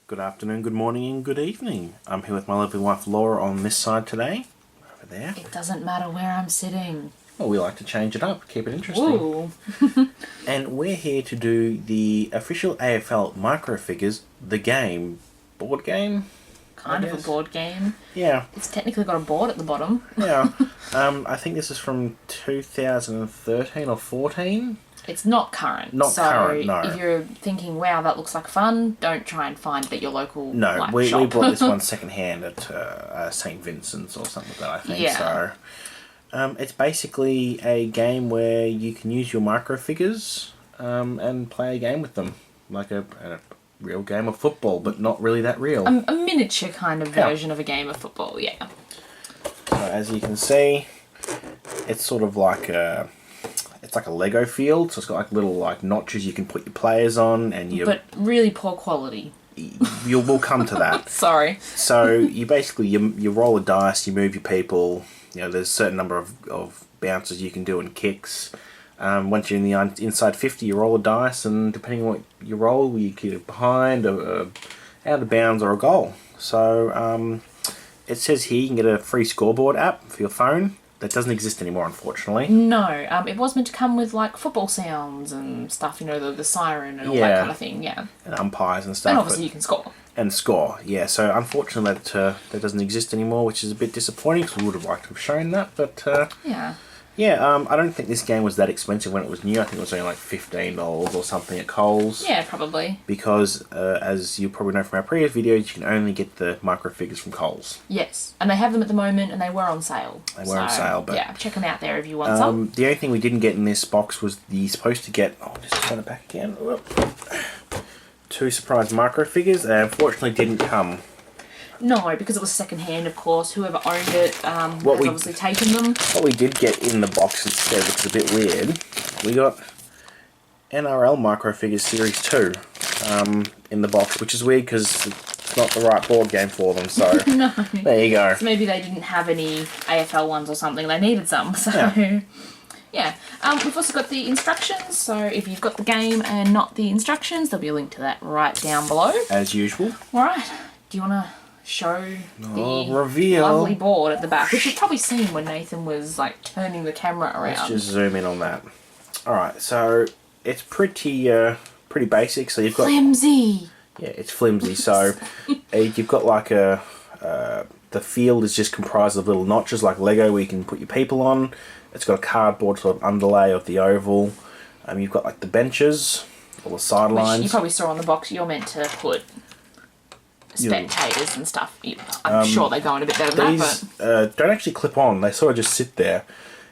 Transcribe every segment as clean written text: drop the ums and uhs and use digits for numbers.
Good afternoon, good morning, and good evening. I'm here with my lovely wife Laura on this side today. Over there. It doesn't matter where I'm sitting. Well, we like to change it up, keep it interesting. Ooh. And we're here to do the official AFL microfigures, the game. Board game? Kind of a board game. Yeah. It's technically got a board at the bottom. Yeah. I think this is from 2013 or 14. It's not current. Not current, no. If you're thinking, wow, that looks like fun, don't try and find it at your local No, we shop. bought this one second hand at St. Vincent's or something like that, I think. Yeah. So, it's basically a game where you can use your microfigures and play a game with them. Like a real game of football, but not really that real. A miniature kind of version of a game of football, yeah. So, as you can see, it's sort of like a... It's like a Lego field, so it's got like little like notches you can put your players on, and you. But really poor quality. We'll come to that. Sorry. So you basically you roll a dice, you move your people. You know, there's a certain number of bounces you can do and kicks. Once you're in the inside 50, you roll a dice, and depending on what you roll, you get it behind, out of bounds, or a goal. So it says here you can get a free scoreboard app for your phone. That doesn't exist anymore, unfortunately. No, it was meant to come with like football sounds and stuff, you know, the siren and all that kind of thing, yeah. And umpires and stuff. And obviously you can score. And score, yeah. So unfortunately that doesn't exist anymore, which is a bit disappointing because we would have liked to have shown that. But I don't think this game was that expensive when it was new. I think it was only like $15 or something at Coles. Yeah, probably. Because as you probably know from our previous videos, you can only get the microfigures from Coles. Yes, and they have them at the moment, and they were on sale. They were on sale, but yeah, check them out there if you want some. The only thing we didn't get in this box was supposed to get. Oh, just turn it back again. Whoop. 2 surprise microfigures. They unfortunately didn't come. No, because it was second hand, of course. Whoever owned it has obviously taken them. What we did get in the box instead, which is a bit weird, we got NRL Microfigures Series 2 in the box, which is weird because it's not the right board game for them, so No. There you go. So maybe they didn't have any AFL ones or something. They needed some, so... Yeah. We've also got the instructions, so if you've got the game and not the instructions, there'll be a link to that right down below. As usual. Alright, do you want to show the reveal. Lovely board at the back, which you've probably seen when Nathan was like turning the camera around. Let's just zoom in on that. Alright, so it's pretty basic. So you've got flimsy. Yeah, it's flimsy. So you've got like the field is just comprised of little notches like Lego where you can put your people on. It's got a cardboard sort of underlay of the oval. You've got like the benches, all the sidelines. Which you probably saw on the box. You're meant to put spectators and stuff. I'm sure they go in a bit better than these, that, but... don't actually clip on. They sort of just sit there.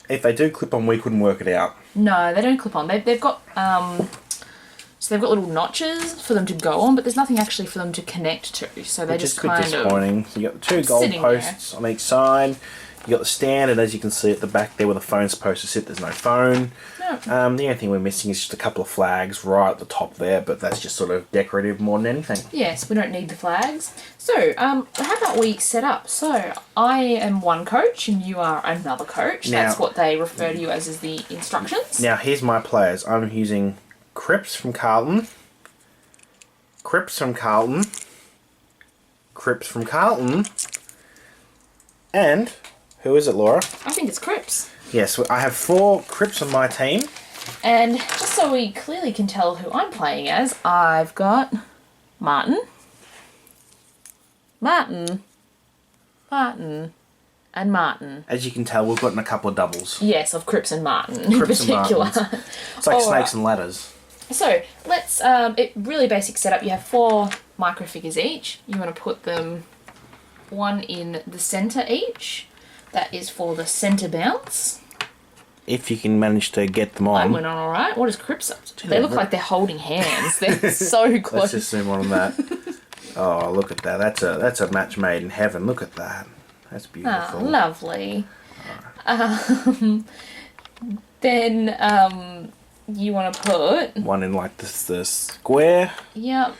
If they do clip on, we couldn't work it out. No, they don't clip on. They've got... So they've got little notches for them to go on, but there's nothing actually for them to connect to. So they just kind of... Which is a bit disappointing. So you got the 2 goal posts on each side. You got the stand, and as you can see at the back there where the phone's supposed to sit, there's no phone. No. The only thing we're missing is just a couple of flags right at the top there, but that's just sort of decorative more than anything. Yes, we don't need the flags. So, how about we set up? So, I am one coach and you are another coach. Now, that's what they refer to you as the instructions. Now, here's my players. I'm using Cripps from Carlton, Cripps from Carlton, Cripps from Carlton, and... Who is it, Laura? I think it's Cripps. Yes, I have 4 Cripps on my team. And just so we clearly can tell who I'm playing as, I've got Martin, and Martin. As you can tell, we've gotten a couple of doubles. Yes, of Cripps and Martin in particular. It's like snakes and ladders. So, let's, really basic setup. You have 4 microfigures each. You want to put them one in the centre each. That is for the centre bounce. If you can manage to get them on. I went on alright. What is Cripps up to? They look like they're holding hands. They're so close. Let's just zoom on that. Oh, look at that. That's a match made in heaven. Look at that. That's beautiful. Oh, lovely. Then you want to put... one in like the square. Yep.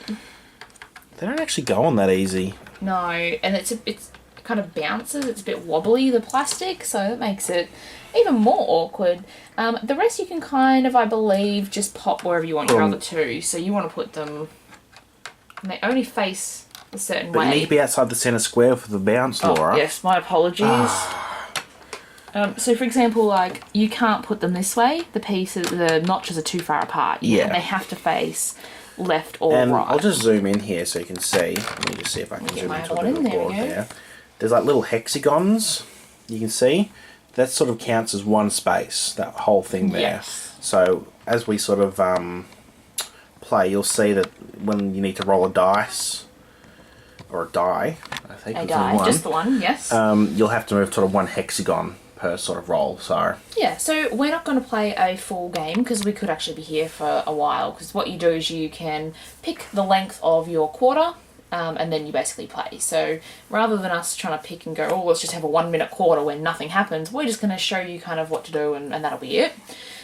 They don't actually go on that easy. No, and it's kind of bounces. It's a bit wobbly, the plastic, so that makes it even more awkward. The rest you can kind of, I believe, just pop wherever you want your other 2. So you want to put them And they only face a certain But way. you need to be outside the centre square for the bounce, Laura. Yes, my apologies. So, for example, like, you can't put them this way. The notches are too far apart. Yeah. They have to face left or And right. I'll just zoom in here so you can see. Let me just see if I can Get zoom my into a other bit one of in. a board There we go. there. There's like little hexagons you can see. That sort of counts as one space, that whole thing there. Yes. So as we sort of play, you'll see that when you need to roll a dice, or a die, I think. A it's die, only one, just the one, yes. you'll have to move sort of one hexagon per sort of roll, so... Yeah, so we're not going to play a full game because we could actually be here for a while, because what you do is you can pick the length of your quarter and then you basically play. So rather than us trying to pick and go, oh, let's just have a 1 minute quarter when nothing happens, we're just going to show you kind of what to do and that'll be it.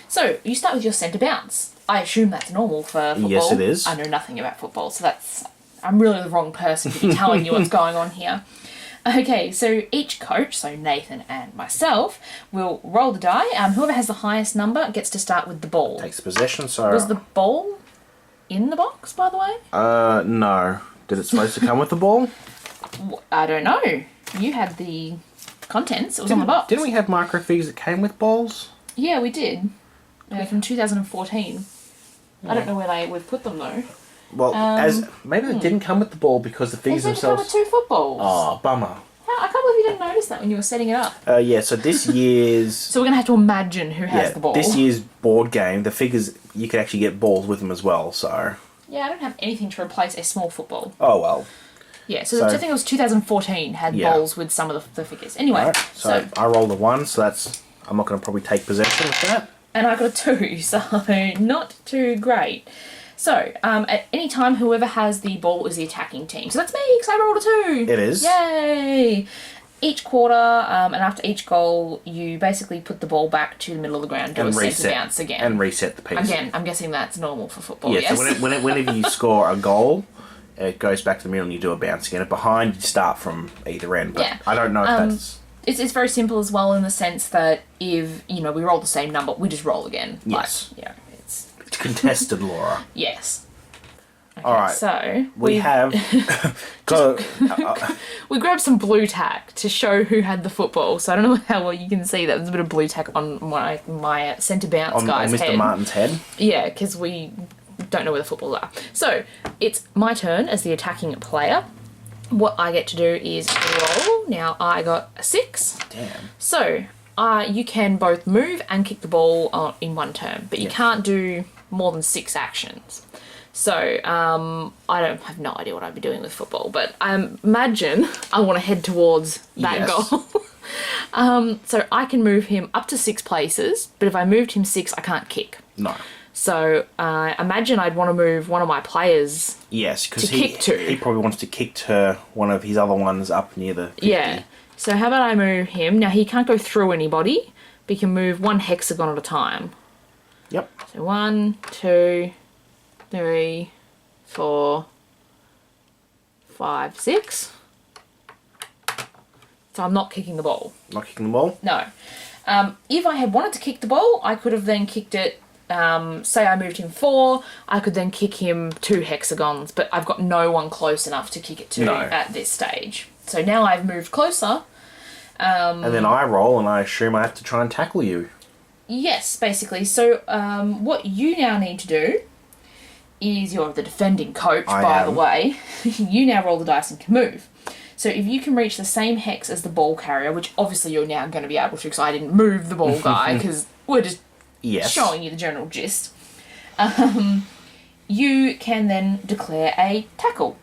So you start with your centre bounce. I assume that's normal for football. Yes, it is. I know nothing about football, so I'm really the wrong person to be telling you what's going on here. Okay, so each coach, so Nathan and myself, will roll the die. Whoever has the highest number gets to start with the ball. Takes possession, so... Was the ball in the box, by the way? No. Did it supposed to come with the ball? I don't know. You had the contents. It was on the box. Didn't we have microfigs that came with balls? Yeah, we did. From 2014. I don't know where we've put them, though. Well, maybe they didn't come with the ball because the figs They meant to come themselves... with 2 footballs. Oh, bummer. I can't believe you didn't notice that when you were setting it up. Yeah, so this year's... So we're going to have to imagine who has the ball. This year's board game, the figures, you could actually get balls with them as well, so... Yeah, I don't have anything to replace a small football. Oh, well. Yeah, so I think it was 2014 had balls with some of the figures. Anyway, Right, so I rolled a 1, so that's... I'm not going to probably take possession with that. and I got a 2, so not too great. So, at any time, whoever has the ball is the attacking team. So that's me, because I rolled a 2. It is. Yay! Each quarter, and after each goal, you basically put the ball back to the middle of the ground, do a centre bounce again. And reset the piece. Again, I'm guessing that's normal for football, Yeah, yes? so whenever you score a goal, it goes back to the middle and you do a bounce again. And behind, you start from either end. But Yeah. I don't know if that's... It's very simple as well in the sense that if, we roll the same number, we just roll again. Yes. Like, it's... It's contested, Laura. Yes. Okay, All right. So We have... we grabbed some blue tack to show who had the football. So I don't know how well you can see that. There's a bit of blue tack on my centre bounce guy's on Mr. head. Martin's head. Yeah, because we don't know where the footballs are. So it's my turn as the attacking player. What I get to do is roll. Now I got a 6. Damn. So you can both move and kick the ball in one turn, but you can't do more than 6 actions. So I have no idea what I'd be doing with football, but I imagine I want to head towards that goal. So I can move him up to 6 places, but if I moved him 6, I can't kick. No. So imagine I'd want to move one of my players. Yes, because to. he probably wants to kick to one of his other ones up near the 50. Yeah. So how about I move him? Now he can't go through anybody, but he can move one hexagon at a time. Yep. So 1, 2, 3, 4, 5, 6. So I'm not kicking the ball. Not kicking the ball? No. If I had wanted to kick the ball, I could have then kicked it. Say I moved him 4, I could then kick him 2 hexagons, but I've got no one close enough to kick it to at this stage. So now I've moved closer. And then I roll, and I assume I have to try and tackle you. Yes, basically. So what you now need to do is, you're the defending coach, by the way. You now roll the dice and can move. So if you can reach the same hex as the ball carrier, which obviously you're now going to be able to because I didn't move the ball guy, because we're just showing you the general gist, you can then declare a tackle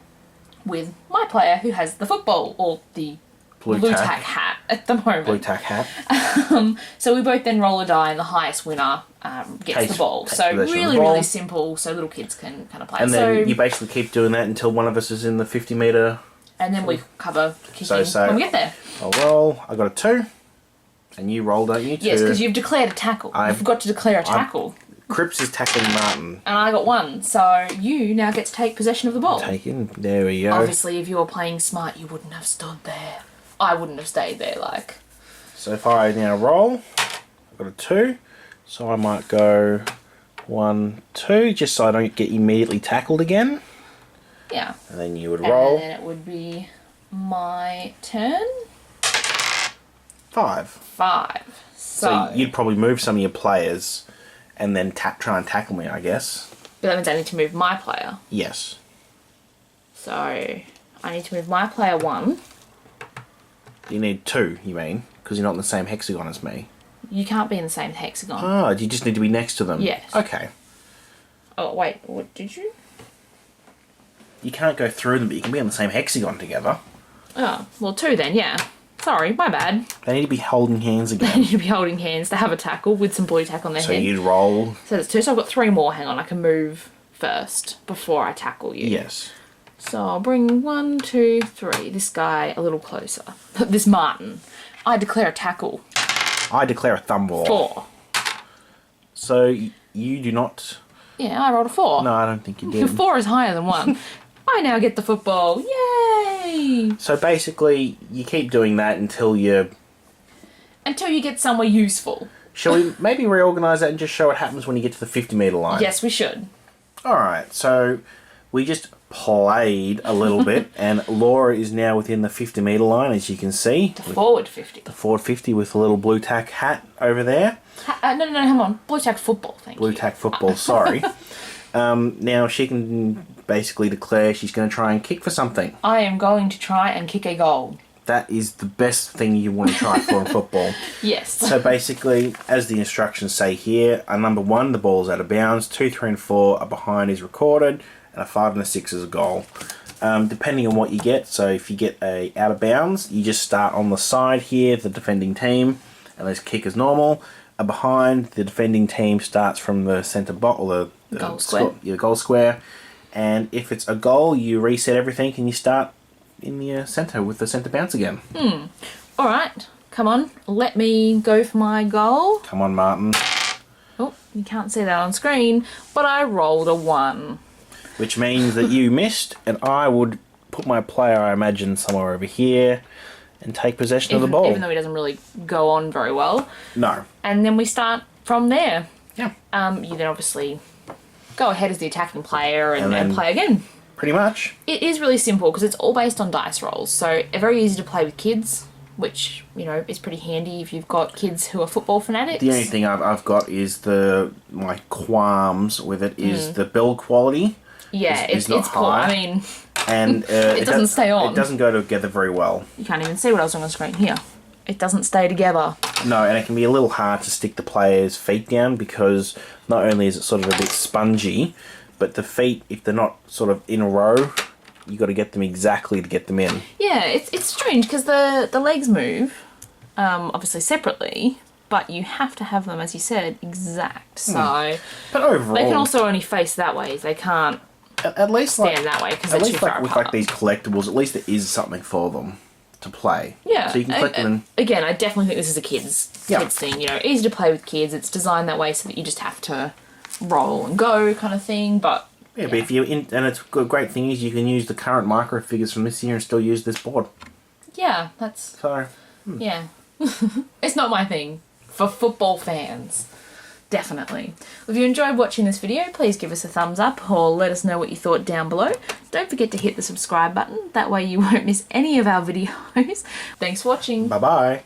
with my player who has the football, or the blue tack hat at the moment. Blue tack hat. So we both then roll a die, and the highest winner gets the ball. So really simple, so little kids can kind of play. And then you basically keep doing that until one of us is in the 50 metre. And then we cover kicking when we get there. I'll roll. I got a 2. And you roll, don't you? Yes, because you've declared a tackle. I forgot to declare a tackle. Cripps is tackling Martin. And I got 1, so you now get to take possession of the ball. Taken. There we go. Obviously, if you were playing smart, you wouldn't have stood there. I wouldn't have stayed there, like. So if I now roll, I've got a 2. So I might go 1, 2, just so I don't get immediately tackled again. Yeah. And then you would roll. And then it would be my turn. 5. 5. So you'd probably move some of your players and then try and tackle me, I guess. But that means I need to move my player. Yes. So I need to move my player 1. You need 2, you mean? Because you're not in the same hexagon as me. You can't be in the same hexagon. Oh, you just need to be next to them? Yes. Okay. Oh, wait. What did you? You can't go through them, but you can be on the same hexagon together. Oh, well, 2 then, yeah. Sorry, my bad. They need to be holding hands They again. need to be holding hands to have a tackle with some blue tack on their So head. you'd roll. So that's 2. So I've got 3 more. Hang on, I can move first before I tackle you. Yes. So I'll bring 1, 2, 3. This guy a little closer. This Martin. I declare a tackle. I declare a thumb war. 4. So you do not... Yeah, I rolled a 4. No, I don't think you did. 4 is higher than 1. I now get the football. Yay! So basically, you keep doing that until you... Until you get somewhere useful. Shall we maybe reorganise that and just show what happens when you get to the 50-metre line? Yes, we should. Alright, so we just played a little bit, and Laura is now within the 50-metre line, as you can see. The forward 50. The forward 50 with a little blue tack hat over there. No, hang on. Blue tack football, thank Blue you. tack football, sorry. Now she can basically declare she's going to try and kick for something. I am going to try and kick a goal. That is the best thing you want to try for in football. Yes. So basically, as the instructions say here, a number 1, the ball's out of bounds, 2, 3 and 4 are behind is recorded, and a 5 and a 6 is a goal. Depending on what you get, so if you get a out of bounds, you just start on the side here, the defending team, and let's kick as normal. A behind, the defending team starts from the centre box, or the Goal square. The goal square. And if it's a goal, you reset everything and you start in the centre with the centre bounce again. Alright, come on. Let me go for my goal. Come on, Martin. Oh, you can't see that on screen, but I rolled a 1. Which means that you missed, and I would put my player, I imagine, somewhere over here and take possession of the ball. Even though he doesn't really go on very well. No. And then we start from there. Yeah. You then obviously go ahead as the attacking player and then- play again. Pretty much. It is really simple because it's all based on dice rolls, so very easy to play with kids, which, you know, is pretty handy if you've got kids who are football fanatics. The only thing I've got is my qualms with it is the build quality. Yeah, is it's poor. high. I mean, And It doesn't stay on. It doesn't go together very well. you can't even see what I was doing on screen here. It doesn't stay together. No, and it can be a little hard to stick the player's feet down because not only is it sort of a bit spongy, but the feet, if they're not sort of in a row, you got to get them exactly to get them in. Yeah, it's strange because the legs move, obviously separately, but you have to have them, as you said, exact. So But overall, they can also only face that way. They can't at least stand that way because at they're too least far with apart. these collectibles, at least there is something for them to play. Yeah. So you can collect them. And, Again, I definitely think this is a kids thing. You know, easy to play with kids. It's designed that way so that you just have to roll and go kind of thing. But but if you and it's a great thing is you can use the current micro figures from this year and still use this board. yeah, that's So yeah. It's not my thing. For football fans, definitely. If you enjoyed watching this video, please give us a thumbs up or let us know what you thought down below. Don't forget to hit the subscribe button. That way you won't miss any of our videos. Thanks for watching. bye bye.